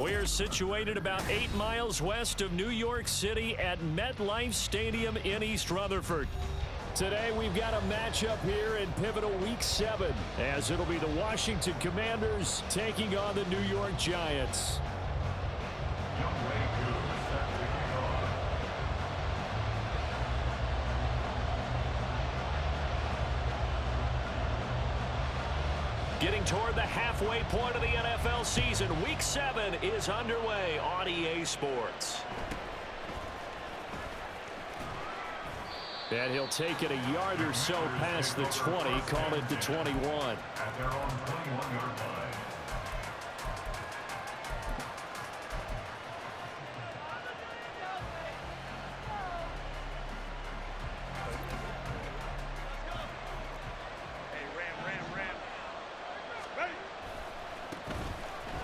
We're situated about 8 miles west of New York City at MetLife Stadium in East Rutherford. Today we've got a matchup here in pivotal Week 7, as it'll be the Washington Commanders taking on the New York Giants. Getting toward the halfway point of the NFL season, Week 7 is underway on EA Sports. And he'll take it a yard or so past the 20, call it the 21. At their own 21-yard line.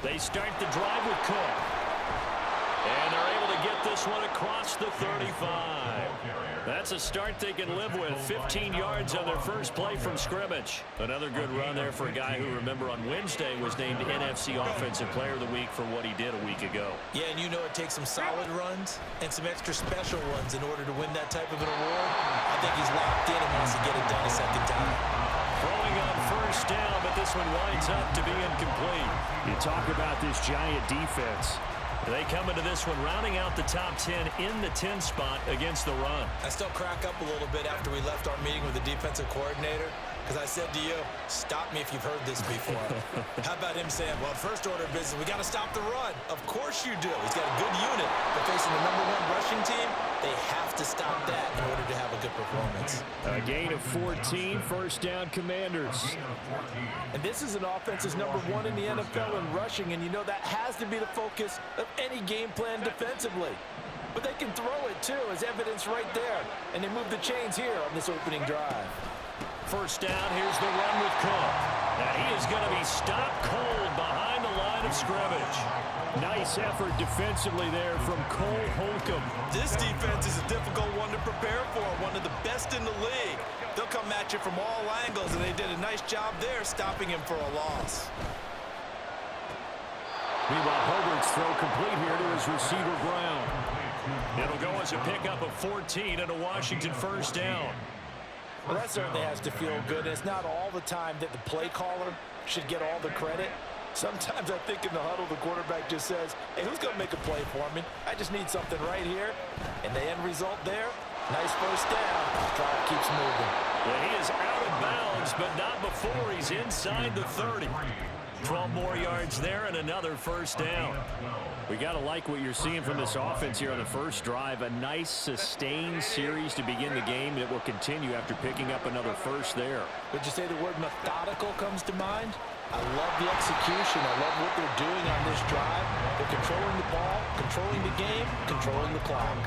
They start the drive with Cook. And they're able to get this one across the 35. That's a start they can live with. 15 yards on their first play from scrimmage. Another good run there for a guy who, remember, on Wednesday was named NFC Offensive Player of the Week for what he did a week ago. Yeah, and you know it takes some solid runs and some extra special ones in order to win that type of an award. I think he's locked in and wants to get it done a second time. Throwing on first down, but this one winds up to be incomplete. You talk about this Giant defense. They come into this one rounding out the top 10 in the 10 spot against the run. I still crack up a little bit after we left our meeting with the defensive coordinator, because I said to you, stop me if you've heard this before. How about him saying, well, first order of business, we got to stop the run. Of course you do. He's got a good unit, but facing the #1 rushing team, they have to stop that in order to have a good performance. A gain of 14, first down Commanders. And this is an offense that's #1 in the NFL in rushing, and you know that has to be the focus of any game plan defensively. But they can throw it too, as evidence right there. And they move the chains here on this opening drive. First down, here's the run with Cook. Now he is going to be stopped cold behind the line of scrimmage. Nice effort defensively there from Cole Holcomb. This defense is a difficult one to prepare for, one of the best in the league. They'll come at you from all angles, and they did a nice job there stopping him for a loss. Meanwhile, Herbert's throw complete here to his receiver Brown. It'll go as a pickup of 14 and a Washington first down. Well, that certainly has to feel good. It's not all the time that the play caller should get all the credit. Sometimes I think in the huddle, the quarterback just says, hey, who's going to make a play for me? I just need something right here. And the end result there, nice first down. Drive keeps moving. Well, he is out of bounds, but not before he's inside the 30. 12 more yards there and another first down. We got to like what you're seeing from this offense here on the first drive. A nice sustained series to begin the game that will continue after picking up another first there. Would you say the word methodical comes to mind? I love the execution. I love what they're doing on this drive. They're controlling the ball, controlling the game, controlling the clock.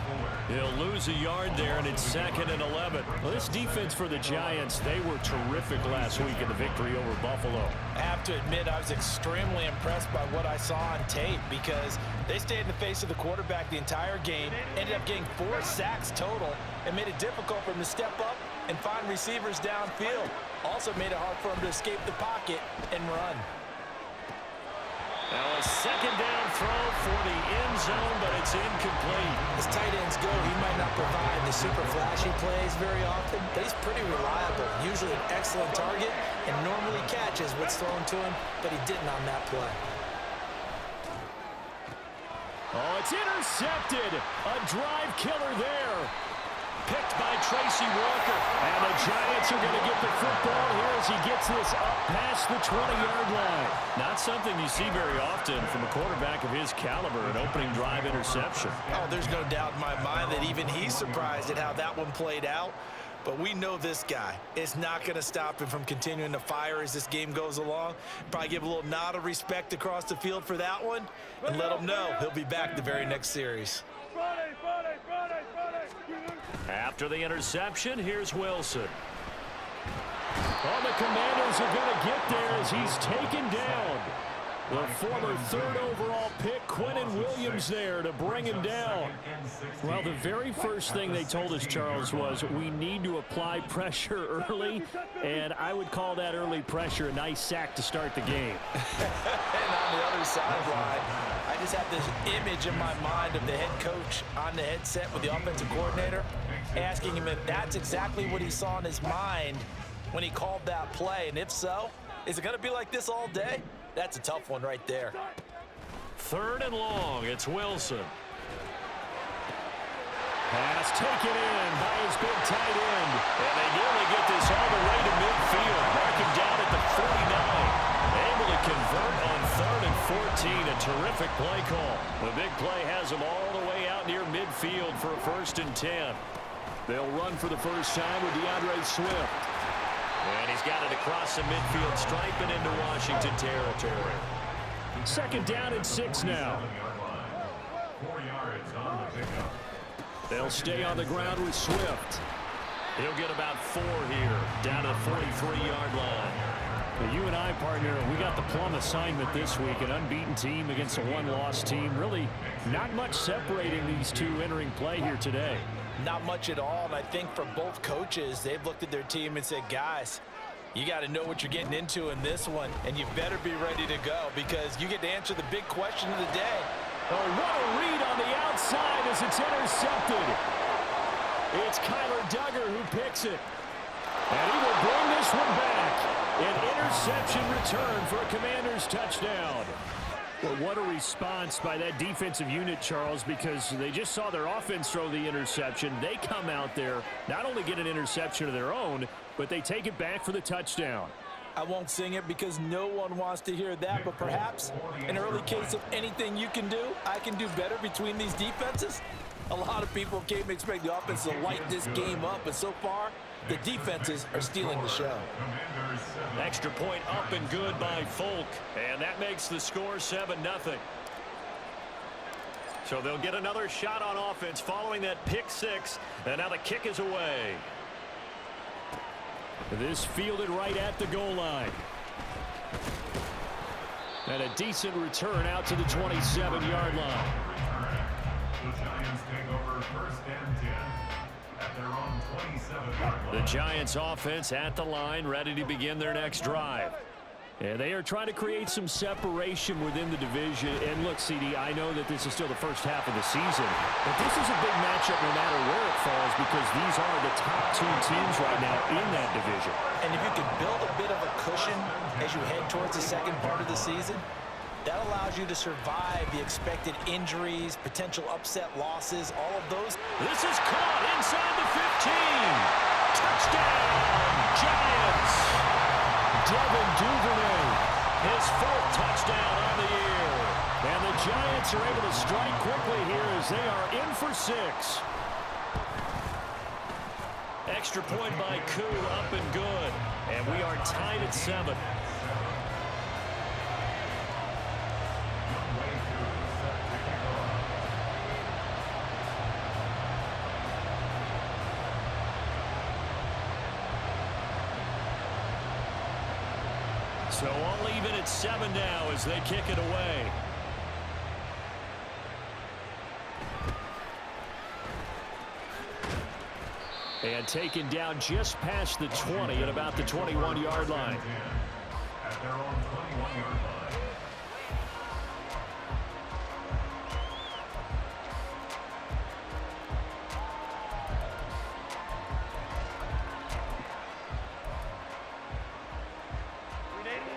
He'll lose a yard there, and it's 2nd and 11. Well, this defense for the Giants, they were terrific last week in the victory over Buffalo. I have to admit, I was extremely impressed by what I saw on tape because they stayed in the face of the quarterback the entire game, ended up getting 4 sacks total, and made it difficult for him to step up and find receivers downfield. Also made it hard for him to escape the pocket and run. Now a second down throw for the end zone, but it's incomplete. As tight ends go, he might not provide the super flashy plays very often, but he's pretty reliable. Usually an excellent target and normally catches what's thrown to him, but he didn't on that play. Oh, it's intercepted. A drive killer there. Picked by Tracy Walker. And the Giants are going to get the football here as he gets this up past the 20-yard line. Not something you see very often from a quarterback of his caliber, an opening drive interception. Oh, there's no doubt in my mind that even he's surprised at how that one played out. But we know this guy. It's not going to stop him from continuing to fire as this game goes along. Probably give a little nod of respect across the field for that one and let him know he'll be back the very next series. After the interception, here's Wilson. Well, the Commanders are going to get there as he's taken down. The former third overall pick, Quentin Williams, there to bring him down. Well, the very first thing they told us, Charles, was we need to apply pressure early, and I would call that early pressure a nice sack to start the game. And on the other sideline, I just have this image in my mind of the head coach on the headset with the offensive coordinator, asking him if that's exactly what he saw in his mind when he called that play. And if so, is it going to be like this all day? That's a tough one right there. Third and long, it's Wilson. Pass taken in by his big tight end. And they nearly get this all the way to midfield. Mark him down at the 49. Able to convert on 3rd and 14. A terrific play call. The big play has him all the way out near midfield for a 1st and 10. They'll run for the first time with DeAndre Swift. And he's got it across the midfield stripe and into Washington territory. 2nd down and 6 now. 4 yards on the pickup. They'll stay on the ground with Swift. He'll get about 4 here, down to the 43-yard line. Well, you and I, partner, we got the plum assignment this week, an unbeaten team against a one-loss team. Really not much separating these two entering play here today. Not much at all, and I think for both coaches, they've looked at their team and said, guys, you got to know what you're getting into in this one, and you better be ready to go because you get to answer the big question of the day. Oh, what a read on the outside as it's intercepted. It's Kyler Duggar who picks it. And he will bring this one back. An interception return for a Commanders touchdown. Well, what a response by that defensive unit, Charles, because they just saw their offense throw the interception. They come out there, not only get an interception of their own, but they take it back for the touchdown. I won't sing it because no one wants to hear that, but perhaps an early case of anything you can do, I can do better between these defenses. A lot of people came to expect the offense to light this game up, but so far, the defenses are stealing the show. Extra point up and good by Folk, and that makes the score 7-0. So they'll get another shot on offense following that pick 6, and now the kick is away. This fielded right at the goal line. And a decent return out to the 27-yard line. The Giants take over 1st and 10 at their own 27-yard line. The Giants offense at the line, ready to begin their next drive. And they are trying to create some separation within the division. And look, CD, I know that this is still the first half of the season, but this is a big matchup no matter where it falls because these are the top 2 teams right now in that division. And if you can build a bit of a cushion as you head towards the second part of the season, that allows you to survive the expected injuries, potential upset losses, all of those. This is caught inside the 15. Touchdown, Giants. Devin Duvernay, his 4th touchdown on the year. And the Giants are able to strike quickly here as they are in for 6. Extra point by Koo, up and good. And we are tied at 7. So all even at 7 now as they kick it away. And taken down just past the 20 at about the 21-yard line. At their own 21-yard line.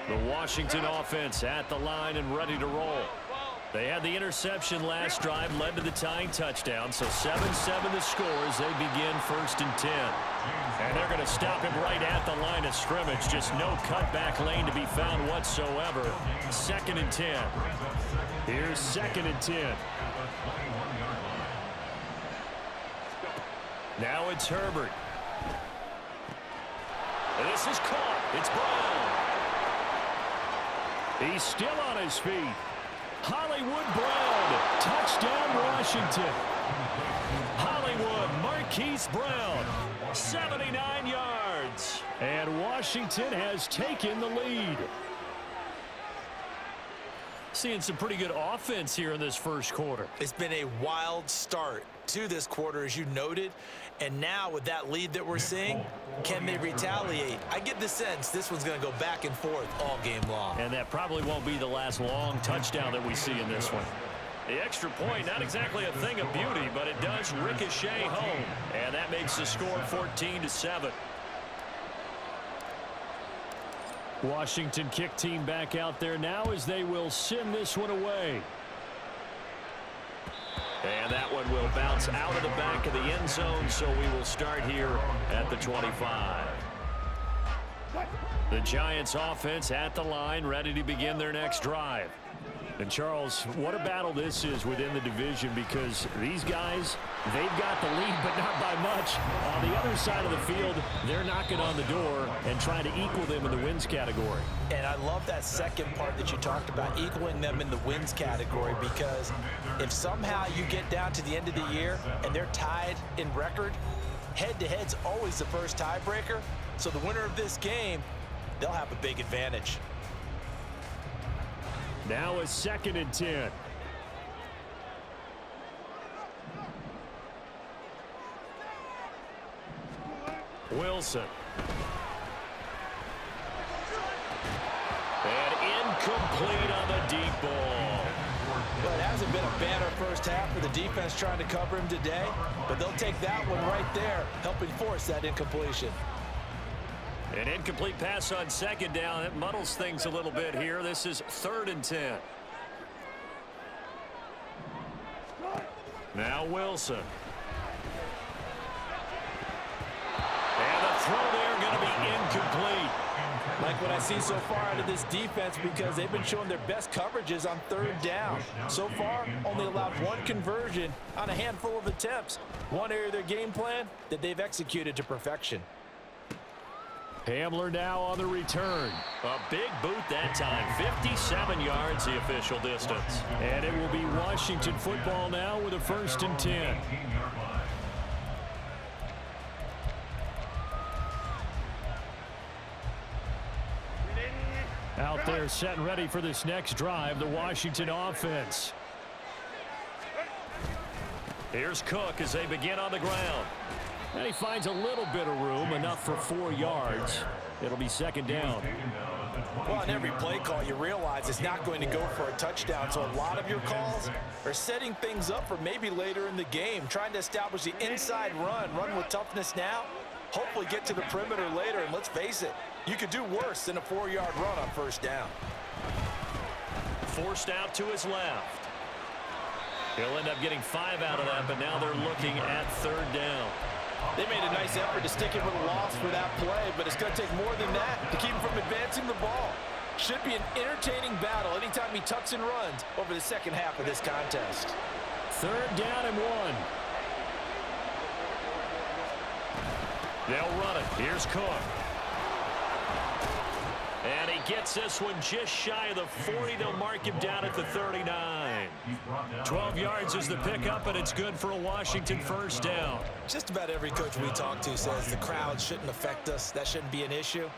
The Washington offense at the line and ready to roll. They had the interception last drive, led to the tying touchdown. So 7-7 the score as they begin 1st and 10. And they're going to stop him right at the line of scrimmage. Just no cutback lane to be found whatsoever. 2nd and 10. Here's 2nd and 10. Now it's Herbert. This is caught. It's Brown. He's still on his feet. Hollywood Brown. Touchdown, Washington. Hollywood, Marquise Brown. 79 yards. And Washington has taken the lead. Seeing some pretty good offense here in this first quarter. It's been a wild start to this quarter, as you noted. And now with that lead that we're seeing, can they retaliate? I get the sense this one's going to go back and forth all game long. And that probably won't be the last long touchdown that we see in this one. The extra point, not exactly a thing of beauty, but it does ricochet home. And that makes the score 14-7. Washington kick team back out there now as they will send this one away. And that one will bounce out of the back of the end zone, so we will start here at the 25. The Giants offense at the line, ready to begin their next drive. And Charles, what a battle this is within the division, because these guys, they've got the lead, but not by much. On the other side of the field, they're knocking on the door and trying to equal them in the wins category. And I love that second part that you talked about, equaling them in the wins category, because if somehow you get down to the end of the year and they're tied in record, head-to-head's always the first tiebreaker. So the winner of this game, they'll have a big advantage. Now a 2nd and 10. Wilson. And incomplete on the deep ball. Well, it hasn't been a banner first half for the defense trying to cover him today, but they'll take that one right there, helping force that incompletion. An incomplete pass on 2nd down. It muddles things a little bit here. This is 3rd and 10. Now Wilson. And the throw there going to be incomplete. Like what I see so far out of this defense, because they've been showing their best coverages on 3rd down. So far, only allowed one conversion on a handful of attempts. One area of their game plan that they've executed to perfection. Hamler now on the return. A big boot that time. 57 yards the official distance. And it will be Washington football now with a 1st and 10. Out there set and ready for this next drive, the Washington offense. Here's Cook as they begin on the ground. And he finds a little bit of room, enough for 4 yards. It'll be 2nd down. Well, on every play call, you realize it's not going to go for a touchdown. So a lot of your calls are setting things up for maybe later in the game, trying to establish the inside run with toughness now, hopefully get to the perimeter later. And let's face it, you could do worse than a 4-yard run on 1st down. Forced out to his left. He'll end up getting 5 out of that, but now they're looking at 3rd down. They made a nice effort to stick it with a loss for that play, but it's going to take more than that to keep him from advancing the ball. Should be an entertaining battle anytime he tucks and runs over the second half of this contest. 3rd down and 1. They'll run it. Here's Cook. And he gets this one just shy of the 40. They'll mark him down at the 39. 12 yards is the pickup, and it's good for a Washington 1st down. Just about every coach we talk to says the crowd shouldn't affect us. That shouldn't be an issue.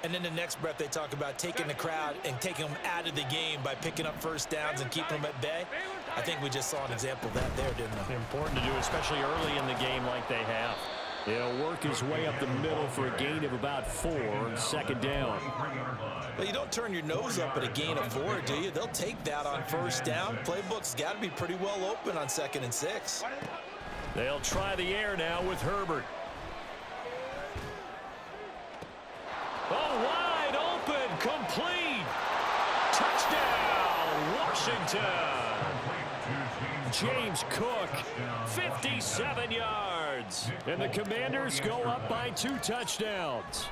And then the next breath they talk about taking the crowd and taking them out of the game by picking up 1st downs and keeping them at bay. I think we just saw an example of that there, didn't we? Important to do, especially early in the game like they have. He'll work his way up the middle for a gain of about 4, 2nd down. But you don't turn your nose up at a gain of 4, do you? They'll take that on 1st down. Playbook's got to be pretty well open on 2nd and 6. They'll try the air now with Herbert. Oh, wide open, complete. Touchdown, Washington. James Cook, 57 yards. And the Commanders go up by 2 touchdowns.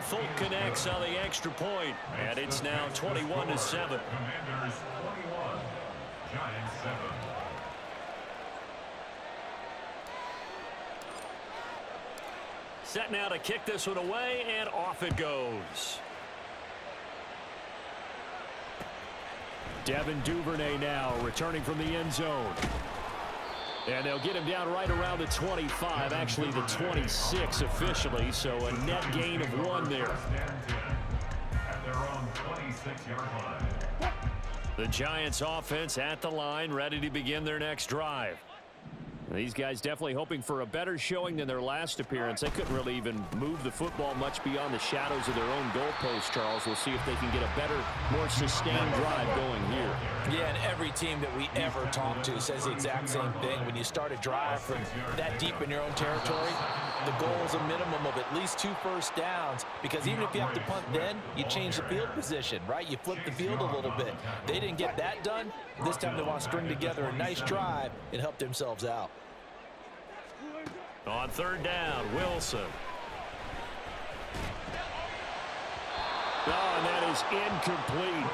Folk connects on the extra point, and it's now 21-7. Commanders 21, Giants 7. Set now to kick this one away, and off it goes. Devin Duvernay now returning from the end zone. And they'll get him down right around the 25, actually the 26 officially, so a net gain of 1 there. At their own 26-yard line. The Giants offense at the line, ready to begin their next drive. These guys definitely hoping for a better showing than their last appearance. They couldn't really even move the football much beyond the shadows of their own goalpost, Charles. We'll see if they can get a better, more sustained drive going here. Yeah, and every team that we ever talk to says the exact same thing. When you start a drive from that deep in your own territory, the goal is a minimum of at least 2 first downs, because even if you have to punt then, you change the field position, right? You flip the field a little bit. They didn't get that done. This time they want to string together a nice drive and help themselves out. On third down, Wilson. Oh, and that is incomplete.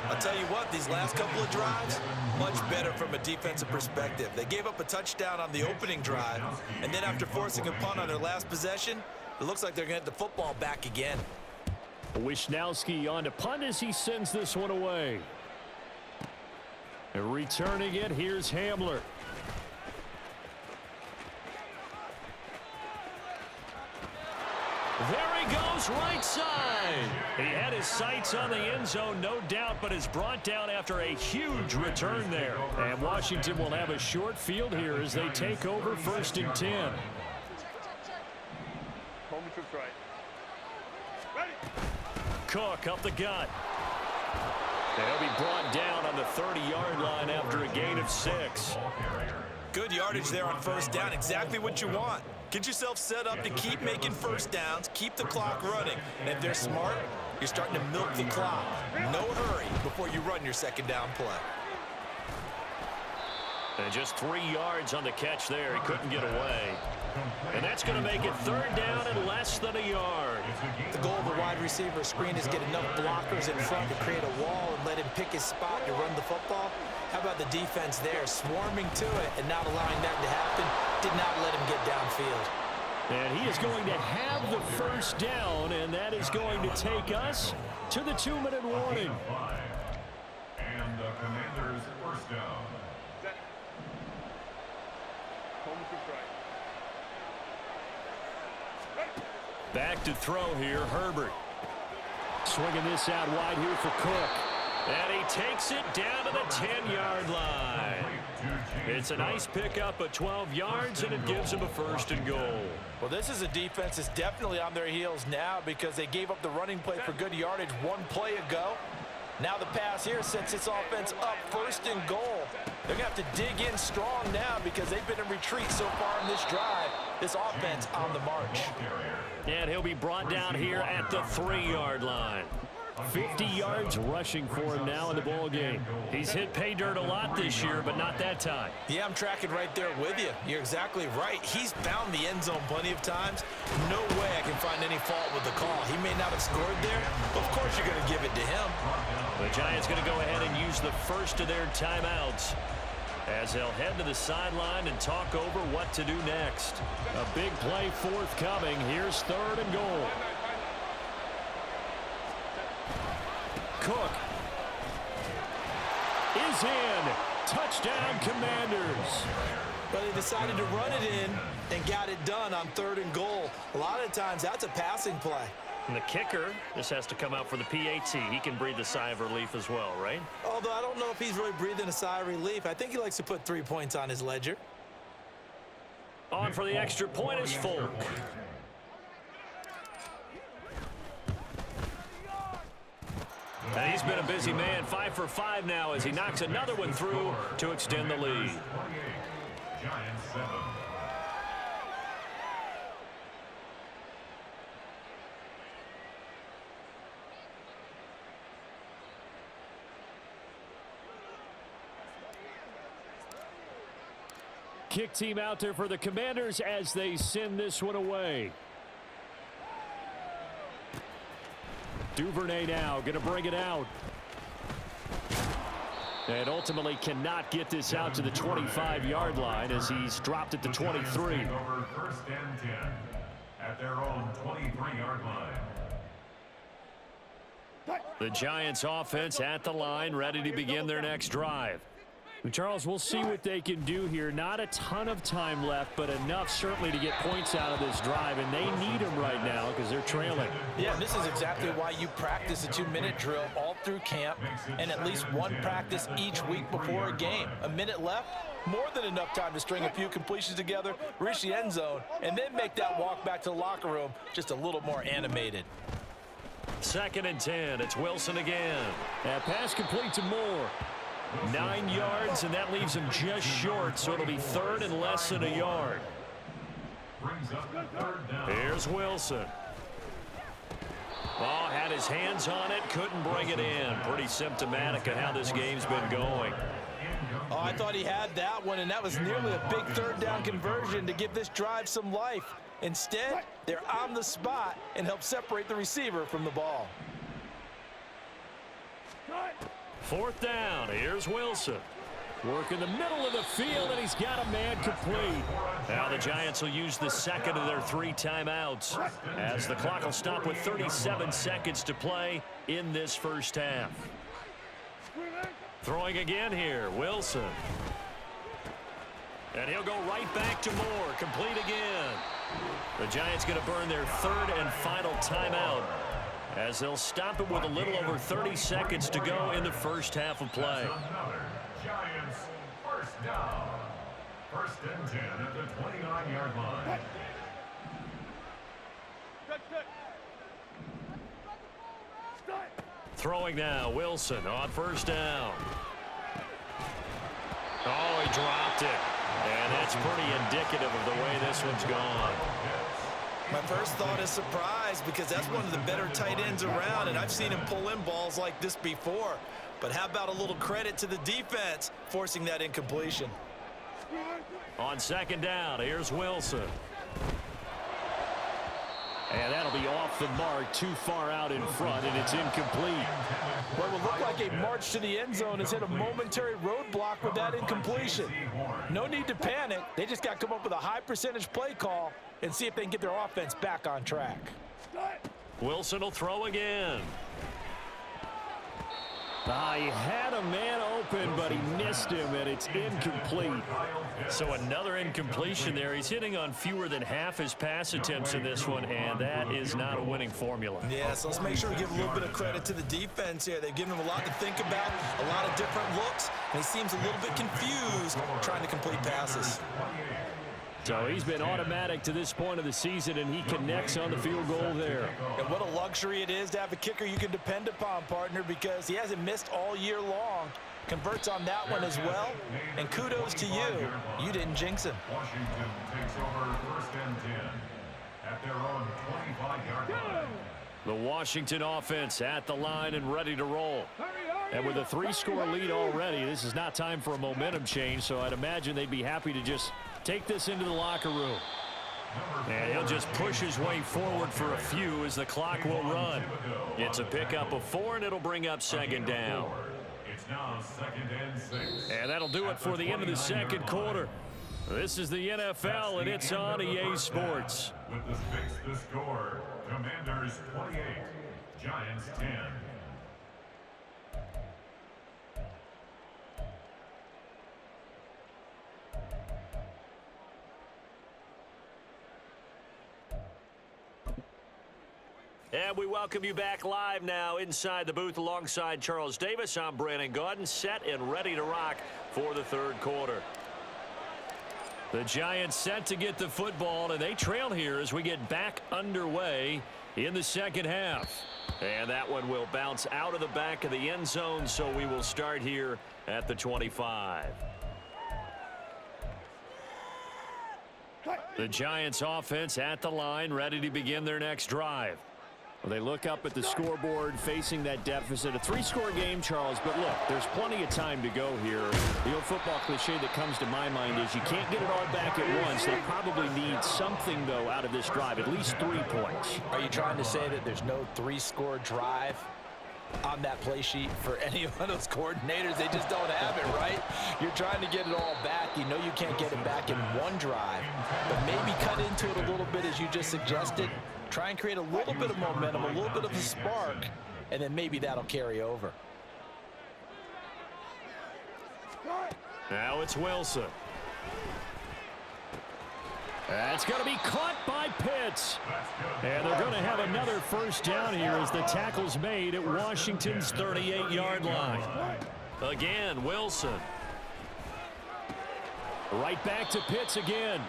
I'll tell you what, these last couple of drives, much better from a defensive perspective. They gave up a touchdown on the opening drive, and then after forcing a punt on their last possession, it looks like they're going to get the football back again. Wisnowski on to punt as he sends this one away. And returning it, here's Hamler. There he goes, right side. He had his sights on the end zone, no doubt, but is brought down after a huge return there. And Washington will have a short field here as they take over 1st and 10. Cook up the gut. They'll be brought down on the 30-yard line after a gain of 6. Good yardage there on first down, exactly what you want. Get yourself set up to keep making first downs, keep the clock running. And if they're smart, you're starting to milk the clock. No hurry before you run your second down play. And just 3 yards on the catch there. He couldn't get away. And that's going to make it 3rd down and less than a yard. The goal of the wide receiver screen is get enough blockers in front to create a wall and let him pick his spot to run the football. How about the defense there, swarming to it and not allowing that to happen? Did not let him get downfield. And he is going to have the first down, and that is going to take us to the 2-minute warning. And the Commanders' first down. Back to throw here, Herbert. Swinging this out wide here for Cook. And he takes it down to the 10-yard line. It's a nice pickup of 12 yards, and it gives him a 1st and goal. Well, this is a defense that's definitely on their heels now because they gave up the running play for good yardage 1 play ago. Now the pass here sets this offense up 1st and goal. They're going to have to dig in strong now because they've been in retreat so far in this drive. This offense on the march. And he'll be brought down here at the 3-yard line. 50 yards rushing for him now in the ball game. He's hit pay dirt a lot this year, but not that time. Yeah, I'm tracking right there with you. You're exactly right. He's found the end zone plenty of times. No way I can find any fault with the call. He may not have scored there, but of course you're going to give it to him. The Giants going to go ahead and use the first of their timeouts as they'll head to the sideline and talk over what to do next. A big play forthcoming. Here's 3rd and goal. Cook is in. Touchdown, Commanders. But they decided to run it in and got it done on 3rd and goal. A lot of times that's a passing play. And the kicker just has to come out for the PAT. He can breathe a sigh of relief as well, right? Although I don't know if he's really breathing a sigh of relief. I think he likes to put 3 points on his ledger. On for the extra point is Folk. And he's been a busy man, 5 for 5 now as he knocks another one through to extend the lead. Giants 7. Kick team out there for the Commanders as they send this one away. Duvernay now going to bring it out. And ultimately cannot get this out to the 25-yard line as he's dropped at the 23. Over 1st and 10 at their own 23-yard line. The Giants offense at the line, ready to begin their next drive. Charles, we'll see what they can do here. Not a ton of time left, but enough certainly to get points out of this drive, and they need them right now because they're trailing. Yeah, this is exactly why you practice a 2-minute drill all through camp and at least one practice each week before a game. A minute left, more than enough time to string a few completions together, reach the end zone, and then make that walk back to the locker room just a little more animated. 2nd and 10. It's Wilson again. That pass complete to Moore. 9 yards, and that leaves him just short, so it'll be 3rd and less than a yard. Here's Wilson. Oh, had his hands on it, couldn't bring it in. Pretty symptomatic of how this game's been going. Oh, I thought he had that one, and that was nearly a big 3rd down conversion to give this drive some life. Instead, they're on the spot and help separate the receiver from the ball. 4th down. Here's Wilson. Work in the middle of the field, and he's got a man complete. Now the Giants will use the 2nd of their 3 timeouts as the clock will stop with 37 seconds to play in this first half. Throwing again here, Wilson. And he'll go right back to Moore, complete again. The Giants going to burn their 3rd and final timeout as they'll stop it with a little over 30 seconds to go in the first half of play. Giants first down. 1st and 10 at the 29-yard line. Throwing now, Wilson on 1st down. Oh, he dropped it. And that's pretty indicative of the way this one's gone. My first thought is surprise because that's one of the better tight ends around, and I've seen him pull in balls like this before. But how about a little credit to the defense forcing that incompletion? On 2nd down, here's Wilson. And that'll be off the mark, too far out in front, and it's incomplete. What will look like a march to the end zone has hit a momentary roadblock with that incompletion. No need to panic. They just got to come up with a high percentage play call and see if they can get their offense back on track. Wilson will throw again. He had a man open, but he missed him, and it's incomplete. So another incompletion there. He's hitting on fewer than half his pass attempts in this one, and that is not a winning formula. Yeah, so let's make sure we give a little bit of credit to the defense here. They've given him a lot to think about, a lot of different looks, and he seems a little bit confused trying to complete passes. So he's been automatic to this point of the season, and he connects on the field goal there. And what a luxury it is to have a kicker you can depend upon, partner, because he hasn't missed all year long. Converts on that one as well, and kudos to you. You didn't jinx him. Washington takes over 1st and 10 at their own 25-yard line. The Washington offense at the line and ready to roll. And with a 3-score lead already, this is not time for a momentum change, so I'd imagine they'd be happy to just take this into the locker room. And he'll just push his way forward for a few as the clock will run. It's a pickup of 4, and it'll bring up 2nd down. It's now 2nd and 6. And that'll do it for the end of the 2nd quarter. This is the NFL, and it's on EA Sports. With the score, Commanders 28, Giants 10. And we welcome you back live now inside the booth alongside Charles Davis. I'm Brandon Gaudin, set and ready to rock for the 3rd quarter. The Giants set to get the football, and they trail here as we get back underway in the 2nd half. And that one will bounce out of the back of the end zone, so we will start here at the 25. The Giants offense at the line, ready to begin their next drive. Well, they look up at the scoreboard facing that deficit. A 3-score game, Charles, but look, there's plenty of time to go here. The old football cliche that comes to my mind is you can't get it all back at once. They probably need something, though, out of this drive, at least 3 points. Are you trying to say that there's no 3-score drive on that play sheet for any of those coordinators? They just don't have it, right? You're trying to get it all back. You know you can't get it back in one drive, but maybe cut into it a little bit as you just suggested. Try and create a little bit of momentum, a little bit of a spark, and then maybe that'll carry over. Now it's Wilson. That's going to be caught by Pitts. And they're going to have another first down here as the tackle's made at Washington's 38-yard line. Again, Wilson. Right back to Pitts again.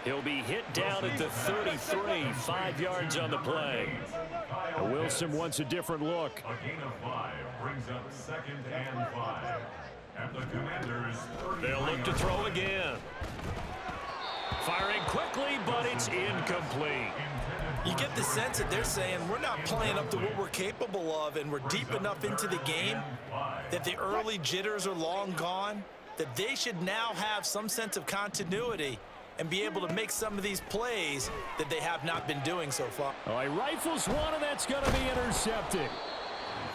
He'll be hit down at the 33, 5 yards on the play. Wilson wants a different look. A gain of 5 brings up 2nd and 5. At the Commanders' 30. They'll look to throw again. Firing quickly, but it's incomplete. You get the sense that they're saying we're not playing up to what we're capable of, and we're deep enough into the game that the early jitters are long gone, that they should now have some sense of continuity and be able to make some of these plays that they have not been doing so far. Oh, he rifles one, and that's going to be intercepted.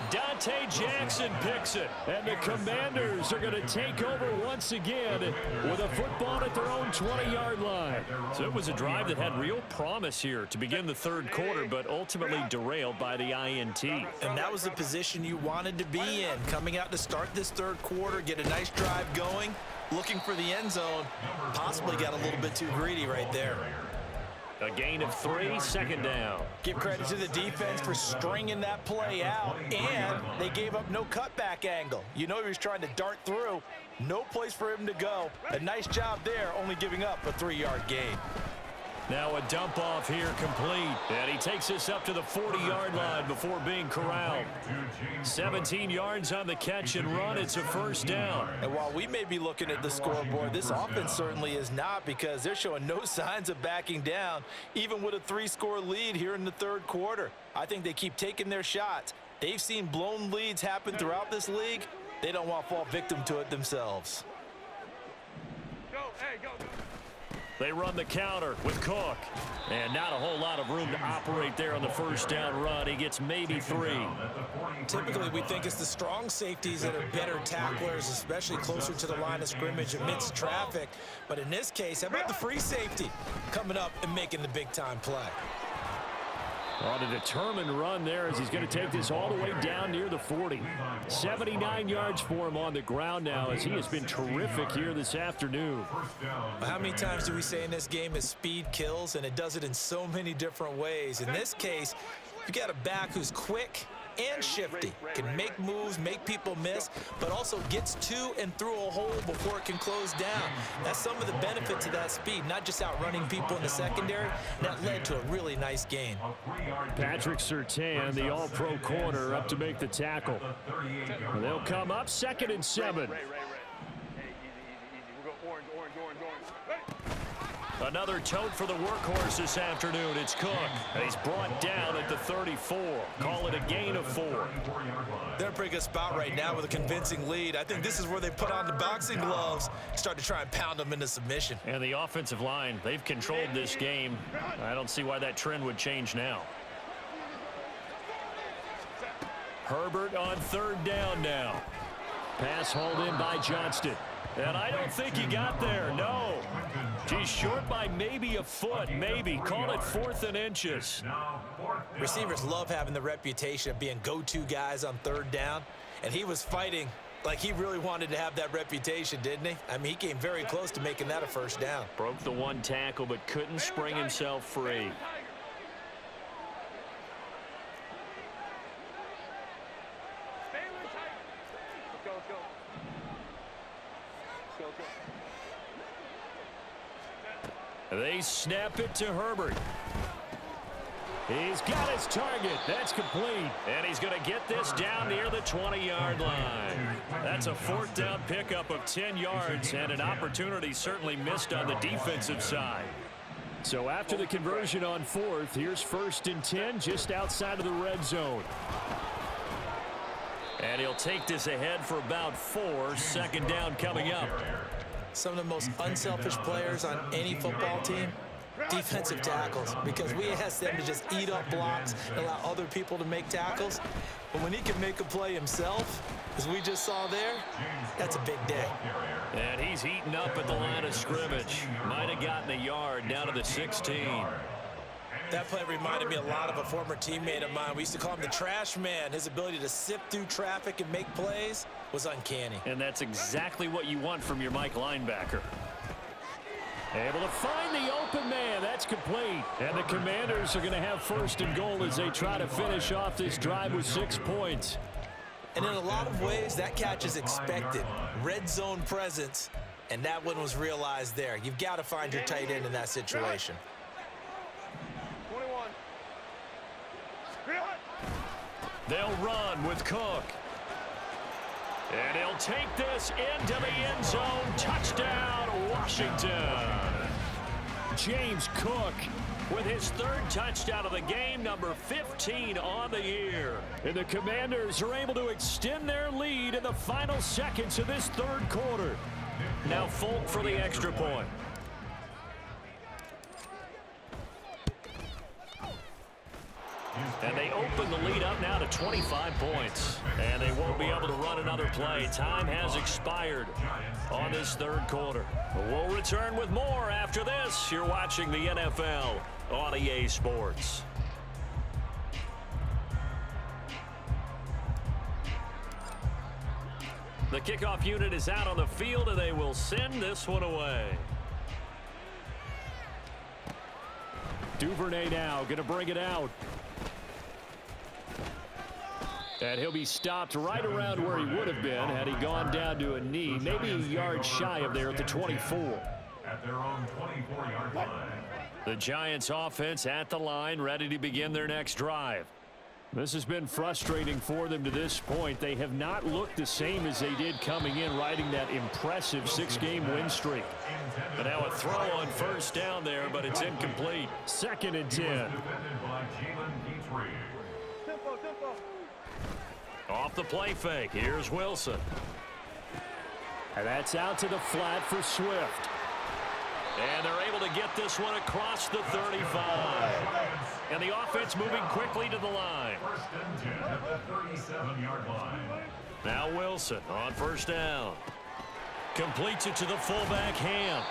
Dante Jackson picks it, and the Commanders are going to take over once again with a football at their own 20-yard line. So it was a drive that had real promise here to begin the third quarter, but ultimately derailed by the INT. And that was the position you wanted to be in, coming out to start this third quarter, get a nice drive going, looking for the end zone, possibly got a little bit too greedy right there. A gain of 3, 2nd down. Give credit to the defense for stringing that play out, and they gave up no cutback angle. You know he was trying to dart through. No place for him to go. A nice job there, only giving up a 3-yard gain. Now a dump off here complete. And he takes us up to the 40-yard line before being corralled. 17 yards on the catch and run. It's a first down. And while we may be looking at the scoreboard, this offense certainly is not, because they're showing no signs of backing down, even with a 3-score lead here in the third quarter. I think they keep taking their shots. They've seen blown leads happen throughout this league. They don't want to fall victim to it themselves. They run the counter with Cook. And not a whole lot of room to operate there on the first down run. He gets maybe 3. Typically, we think it's the strong safeties that are better tacklers, especially closer to the line of scrimmage amidst traffic. But in this case, how about the free safety coming up and making the big-time play? On a determined run there as he's going to take this all the way down near the 40. 79 yards for him on the ground now as he has been terrific here this afternoon. How many times do we say in this game is speed kills, and it does it in so many different ways. In this case, you got a back who's quick and shifty, can make moves, make people miss, but also gets to and through a hole before it can close down. That's some of the benefits of that speed, not just outrunning people in the secondary. That led to a really nice gain. Patrick Surtain, the all-pro corner, up to make the tackle. And they'll come up 2nd and 7. Another tote for the workhorse this afternoon. It's Cook, and he's brought down at the 34. Call it a gain of 4. They're in a pretty good spot right now with a convincing lead. I think this is where they put on the boxing gloves, start to try and pound them into submission. And the offensive line, they've controlled this game. I don't see why that trend would change now. Herbert on 3rd down now. Pass hauled in by Johnston. And I don't think he got there, no. He's short by maybe a foot, maybe. Call it 4th and inches. Receivers love having the reputation of being go-to guys on 3rd down, and he was fighting like he really wanted to have that reputation, didn't he? I mean, he came very close to making that a first down. Broke the one tackle, but couldn't spring himself free. They snap it to Herbert. He's got his target. That's complete. And he's going to get this down near the 20-yard line. That's a 4th down pickup of 10 yards and an opportunity certainly missed on the defensive side. So after the conversion on 4th, here's 1st and 10 just outside of the red zone. And he'll take this ahead for about 4. 2nd down coming up. Some of the most unselfish players on any football team, defensive tackles, because we ask them to just eat up blocks and allow other people to make tackles. But when he can make a play himself, as we just saw there, that's a big day. And he's eaten up at the line of scrimmage. Might have gotten a yard down to the 16. That play reminded me a lot of a former teammate of mine. We used to call him the trash man. His ability to sift through traffic and make plays. was uncanny. And that's exactly what you want from your Mike linebacker. Able to find the open man. That's complete. And the Commanders are going to have first and goal as they try to finish off this drive with 6 points. And in a lot of ways, that catch is expected. Red zone presence, and that one was realized there. You've got to find your tight end in that situation. 21. They'll run with Cook. And he'll take this into the end zone. Touchdown, Washington. James Cook with his 3rd touchdown of the game, number 15 on the year. And the Commanders are able to extend their lead in the final seconds of this 3rd quarter. Now Folk for the extra point. And they open the lead up now to 25 points. And they won't be able to run another play. Time has expired on this 3rd quarter. We'll return with more after this. You're watching the NFL on EA Sports. The kickoff unit is out on the field, and they will send this one away. Duvernay now going to bring it out. And he'll be stopped right around where he would have been had he gone down to a knee, maybe a yard shy of there at the 24. At their own 24-yard line. The Giants offense at the line, ready to begin their next drive. This has been frustrating for them to this point. They have not looked the same as they did coming in, riding that impressive 6-game win streak. But now a throw on first down there, but it's incomplete. 2nd and 10. Off the play fake, here's Wilson. And that's out to the flat for Swift. And they're able to get this one across the 35. And the offense moving quickly to the line. 1st and 10 at the 37-yard line. Now Wilson on first down. Completes it to the fullback, Ham.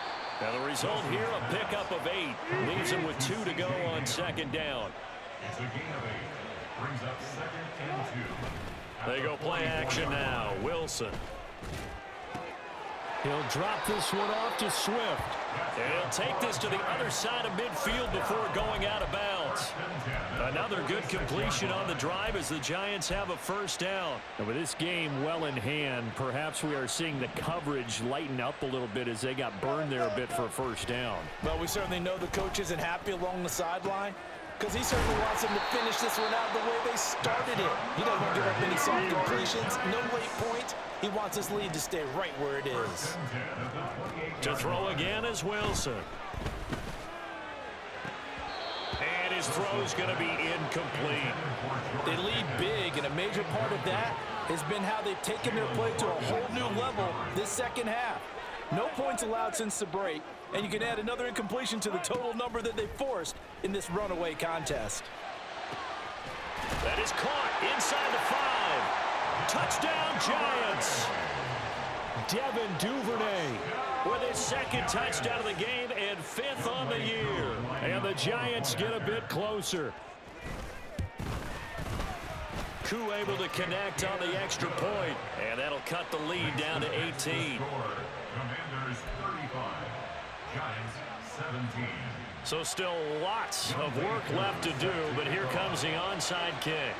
Now the result here, a pickup of 8. Leaves him with 2 to go on 2nd down. It's a gain of 8. Brings up 2nd and 2. They go play action now. Wilson. He'll drop this one off to Swift. And he'll take this to the other side of midfield before going out of bounds. Another good completion on the drive as the Giants have a first down. And with this game well in hand, perhaps we are seeing the coverage lighten up a little bit as they got burned there a bit for a first down. Well, we certainly know the coach isn't happy along the sideline, because he certainly wants them to finish this one out the way they started it. He doesn't want to give up any soft completions, no late points. He wants this lead to stay right where it is. To throw again is Wilson. And his throw's going to be incomplete. They lead big, and a major part of that has been how they've taken their play to a whole new level this 2nd half. No points allowed since the break, and you can add another incompletion to the total number that they forced in this runaway contest. That is caught inside the 5. Touchdown, Giants. Devin Duvernay with his 2nd touchdown of the game and 5th on the year. And the Giants get a bit closer. Koo able to connect on the extra point, and that'll cut the lead down to 18. Commanders 35, Giants 17. So still lots of work left to do, but here comes the onside kick.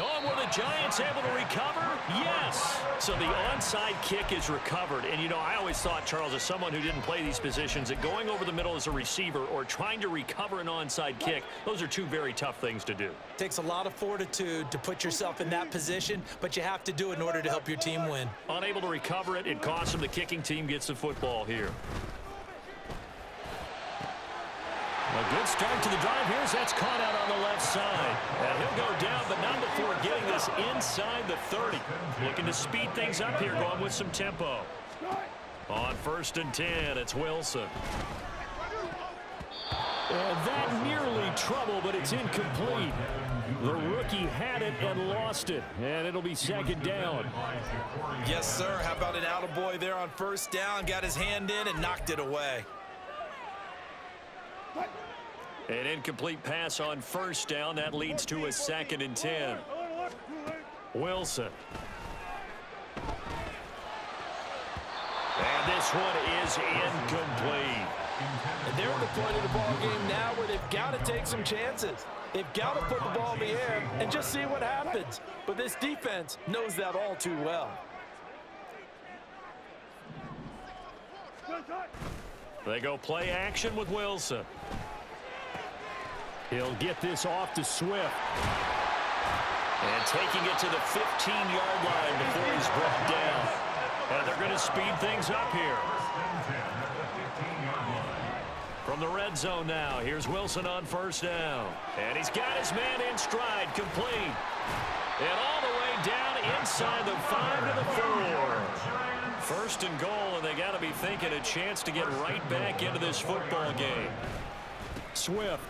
Oh, were the Giants able to recover? Yes. So the onside kick is recovered. And, you know, I always thought, Charles, as someone who didn't play these positions, that going over the middle as a receiver or trying to recover an onside kick, those are 2 very tough things to do. Takes a lot of fortitude to put yourself in that position, but you have to do it in order to help your team win. Unable to recover it, it costs them. The kicking team gets the football here. A good start to the drive here as that's caught out on the left side. And he'll go down, but not before getting this inside the 30. Looking to speed things up here, going with some tempo. On 1st and 10, it's Wilson. And that nearly trouble, but it's incomplete. The rookie had it and lost it, and it'll be 2nd down. Yes, sir. How about an attaboy there on first down? Got his hand in and knocked it away. An incomplete pass on first down. That leads to a 2nd and 10. Wilson. And this one is incomplete. And they're at the point of the ball game now where they've got to take some chances. They've got to put the ball in the air and just see what happens. But this defense knows that all too well. They go play action with Wilson. He'll get this off to Swift. And taking it to the 15-yard line before he's brought down. And they're going to speed things up here. From the red zone now, here's Wilson on first down. And he's got his man in stride, complete. And all the way down inside the 5 to the 4. First and goal, and they got to be thinking a chance to get right back into this football game. Swift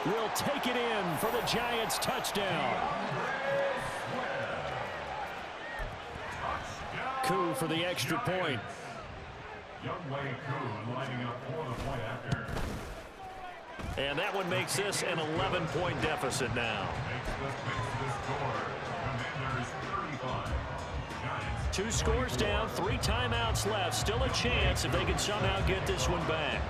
will take it in for the Giants touchdown. Koo for the extra point. Youngway Koo lining up for the point after. And that one makes this an 11-point deficit now. Makes the score. Commanders 35. Giants 2 scores down, 3 timeouts left. Still a chance if they can somehow get this one back.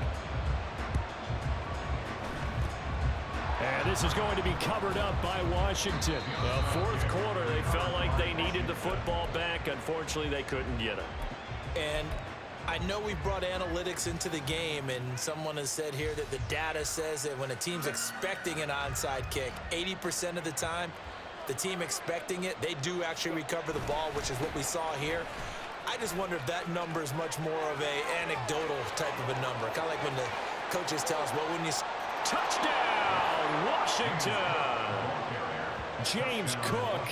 And this is going to be covered up by Washington. The fourth quarter, they felt like they needed the football back. Unfortunately, they couldn't get it. And I know we brought analytics into the game, and someone has said here that the data says that when a team's expecting an onside kick, 80% of the time, the team expecting it, they do actually recover the ball, which is what we saw here. I just wonder if that number is much more of a anecdotal type of a number. Kind of like when the coaches tell us, well, when you... Touchdown, Washington! James Cook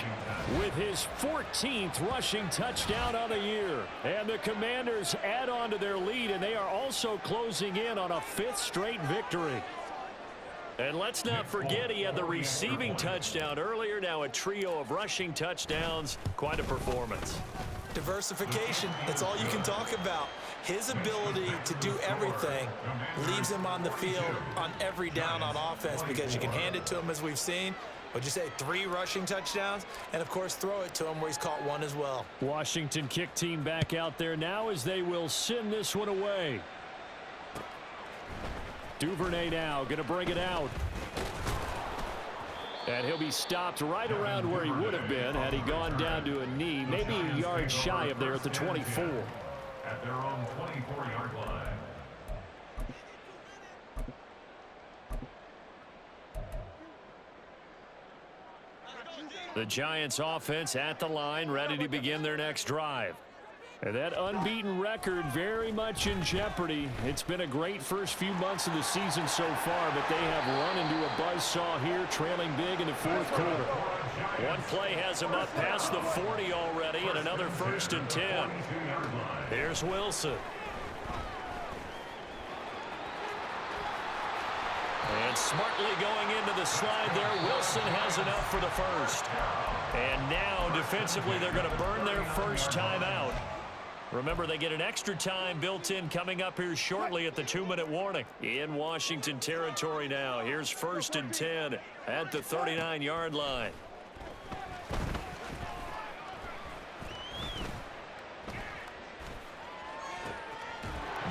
with his 14th rushing touchdown of the year. And the Commanders add on to their lead, and they are also closing in on a 5th straight victory. And let's not forget he had the receiving touchdown earlier. Now a trio of rushing touchdowns. Quite a performance. Diversification, that's all you can talk about. His ability to do everything leaves him on the field on every down on offense because you can hand it to him as we've seen. What'd you say, 3 rushing touchdowns? And, of course, throw it to him where he's caught 1 as well. Washington kick team back out there now as they will send this one away. Duvernay now going to bring it out. And he'll be stopped right around where he would have been had he gone down to a knee, maybe a yard shy of there at the 24. at their own 24-yard line. The Giants offense at the line, ready to begin their next drive. And that unbeaten record very much in jeopardy. It's been a great first few months of the season so far, but they have run into a buzzsaw here, trailing big in the fourth quarter. One play has them up past the 40 already, and another 1st and 10. Here's Wilson. And smartly going into the slide there, Wilson has enough for the first. And now defensively they're going to burn their first time out. Remember, they get an extra time built in coming up here shortly at the 2-minute warning. In Washington territory now. Here's 1st and 10 at the 39-yard line.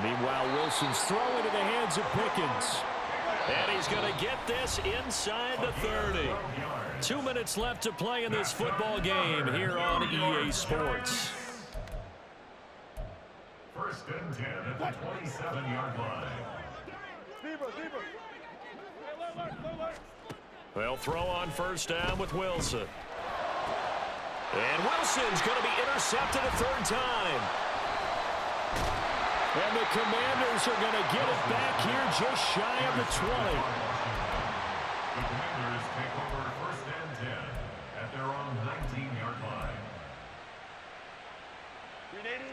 Meanwhile, Wilson's throw into the hands of Pickens. And he's going to get this inside the 30. 2 minutes left to play in this football game here on EA Sports. 1st and 10 at the 27-yard line. They'll throw on first down with Wilson. And Wilson's going to be intercepted a 3rd time. And the Commanders are going to get it back here just shy of the 20. The Commanders take over 1st and 10 at their own 19-yard line.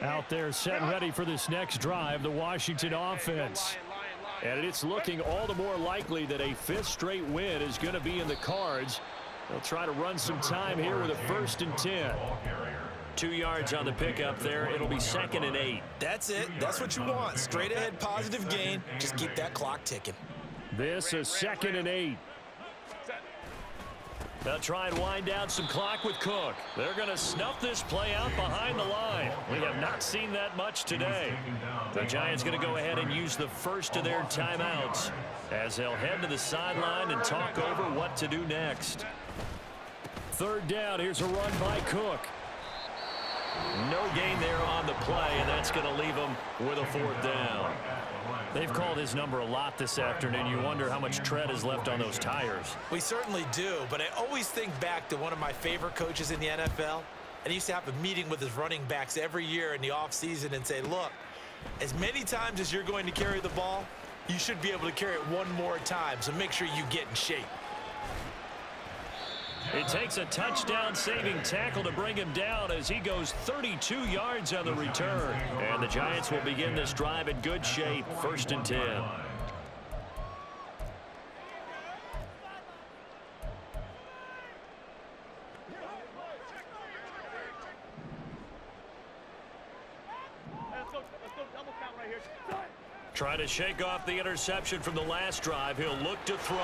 Out there set ready for this next drive, the Washington offense. And it's looking all the more likely that a 5th straight win is going to be in the cards. They'll try to run some time here with a 1st and 10. 2 yards on the pickup there. It'll be 2nd and 8. That's it. That's what you want. Straight ahead positive gain. Just keep that clock ticking. This is 2nd and 8. They'll try and wind down some clock with Cook. They're going to snuff this play out behind the line. We have not seen that much today. The Giants going to go ahead and use the first of their timeouts as they'll head to the sideline and talk over what to do next. 3rd down. Here's a run by Cook. No gain there on the play, and that's going to leave them with a 4th down. They've called his number a lot this afternoon. You wonder how much tread is left on those tires. We certainly do, but I always think back to one of my favorite coaches in the NFL. And he used to have a meeting with his running backs every year in the offseason and say, look, as many times as you're going to carry the ball, you should be able to carry it one more time, so make sure you get in shape. It takes a touchdown-saving tackle to bring him down as he goes 32 yards on the return. And the Giants will begin this drive in good shape, 1st and 10. Trying to shake off the interception from the last drive. He'll look to throw.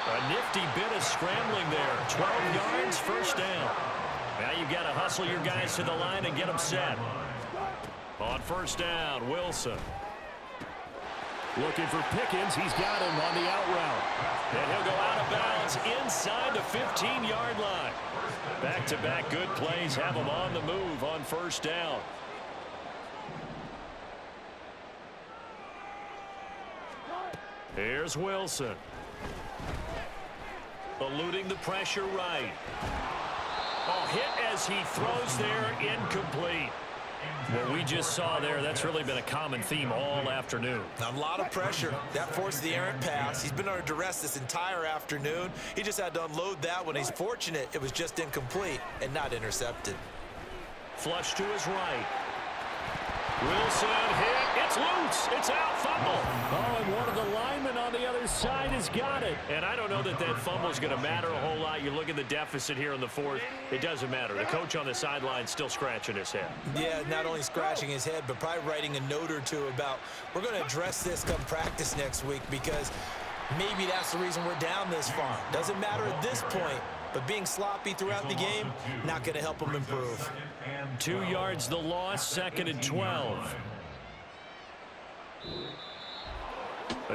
A nifty bit of scrambling there. 12 yards, 1st down. Now you've got to hustle your guys to the line and get them set. On 1st down, Wilson. Looking for Pickens. He's got him on the out route. And he'll go out of bounds inside the 15-yard line. Back-to-back good plays have him on the move on 1st down. Here's Wilson. Eluding the pressure right. Oh, hit as he throws there, incomplete. What we just saw there, that's really been a common theme all afternoon. A lot of pressure. That forced the errant pass. He's been under duress this entire afternoon. He just had to unload that one. He's fortunate it was just incomplete and not intercepted. Flush to his right. Wilson hit. It's loose. It's out. Fumble. Oh, and one of the linemen on the other side has got it. And I don't know that that fumble is going to matter a whole lot. You look at the deficit here in the 4th. It doesn't matter. The coach on the sideline still scratching his head. Yeah, not only scratching his head, but probably writing a note or two about we're going to address this come practice next week because maybe that's the reason we're down this far. Doesn't matter at this point. But being sloppy throughout the game, not going to help him improve. 2 yards the loss, 2nd and 12.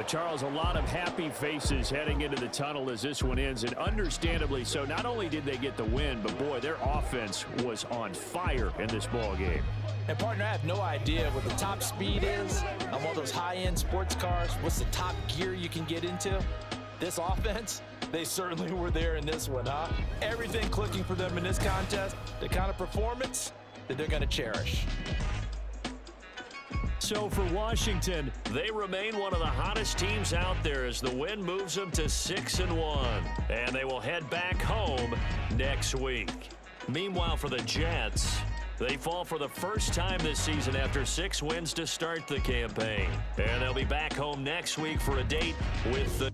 Charles, a lot of happy faces heading into the tunnel as this one ends, and understandably so. Not only did they get the win, but boy, their offense was on fire in this ball game. And partner, I have no idea what the top speed is on one of those high-end sports cars. What's the top gear you can get into? This offense, they certainly were there in this one, huh? Everything clicking for them in this contest, the kind of performance that they're going to cherish. So for Washington, they remain one of the hottest teams out there as the win moves them to 6-1. And they will head back home next week. Meanwhile, for the Jets, they fall for the first time this season after 6 wins to start the campaign. And they'll be back home next week for a date with the